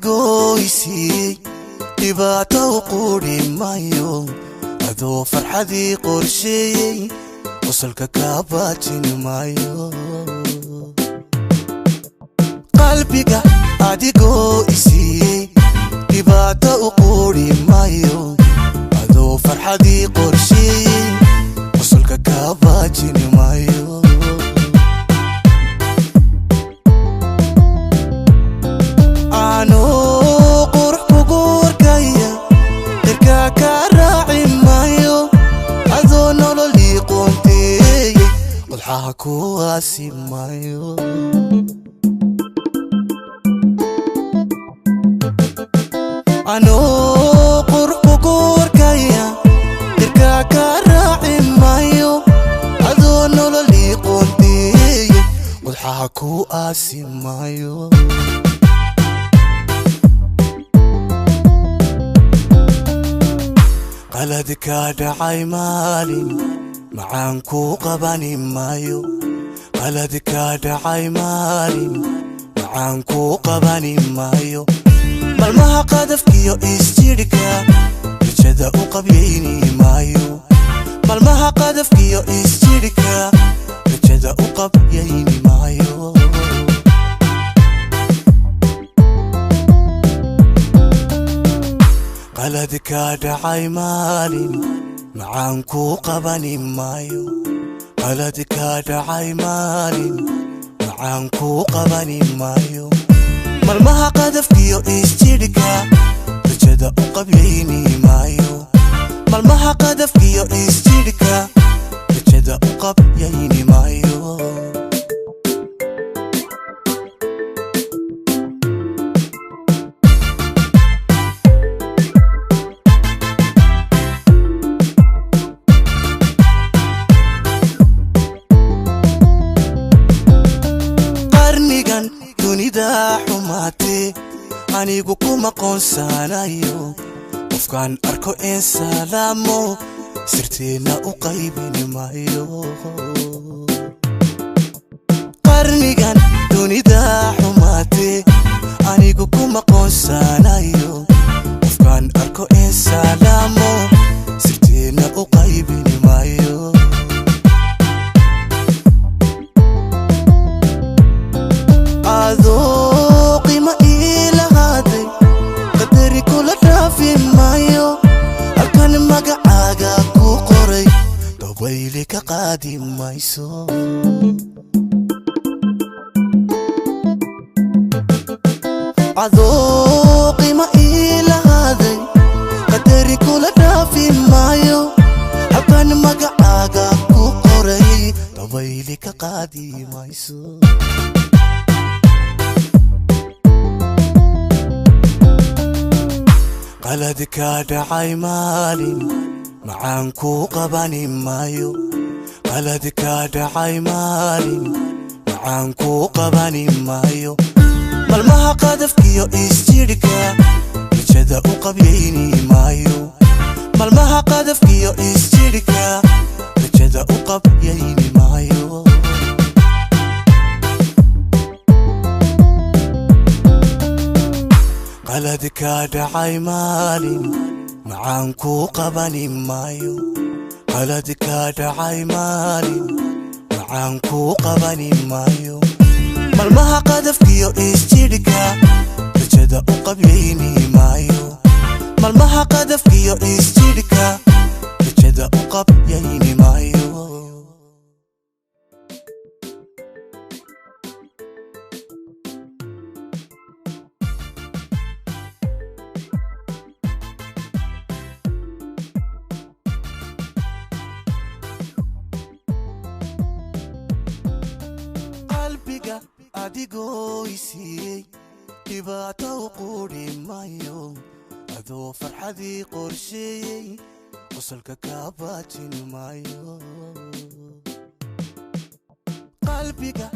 adigoo isiiyey dhibaato u quudhi maayo adoo farxadii qorsheeyey qosolka kaa baajin maayo qalbiga adigoo isiiyey dhibaato u quudhi maayo adoo farxadii qorsheeyey qosolka kaa baajin maayo kuwaasi maayo anoo qurux kugu warkaya dirkaa kaa raaci maayo adoo nololii qoonteeye madaxa ku aasi maayo qalad kaa dhacay maalin macaan ku qabani maayo qalad kaa dhacay maalin macaan ku qabani maayo malmaha qadafkiyo isjidhka rajada u qabyayni maayo malmaha qadafkiyo isjidhka rajada u qabyayni maayo qalad kaa dhacay maalin macaan ku qabani maayo qalad kaa dhacay maalin macaan ku qabani maayo malmaha qadafkiyo isjidhka rajada u qabyayni maayo malmaha qadafkiyo isjidhka rajada u qabyayni maayo dunida xumaate anigu kuma qoonsanayo qofkaan arko een salaamo sirteena u qaybini maayo qarnigan dunida xumaate anigu kuma qoonsanayo qofkaan arko een salaamo sirteena u qaybini maayo adoo qiimo ilahaaday qadari kula dhaafi maayo halkan magacaaga ku qoray dabayli ka qaadi mayso adoo qiimo ilahaaday qadari kula dhaafi maayo halkan magacaaga ku qoray dabayli ka qaadi mayso qalad kaa dhacay maalin macaan ku qabani maayo qalad kaa dhacay maalin macaan ku qabani maayo malmaha qadafkiyo isjidhka rajada u qabyayni maayo malmaha qadafkiyo isjidhka rajada u qabyayni maayo qalad kaa dhacay maalin macaan ku qabani maayo qalad kaa dhacay maalin macaan ku qabani maayo malmaha qadafkiyo isjidhka rajada u qabyayni maayo malmaha qadafkiyo isjidhka rajada u qabyayni maayo adigoo isiiyey dhibaato u quudhi maayo adoo farxadii qorsheeyey qosolka kaa baajin maayo qalbiga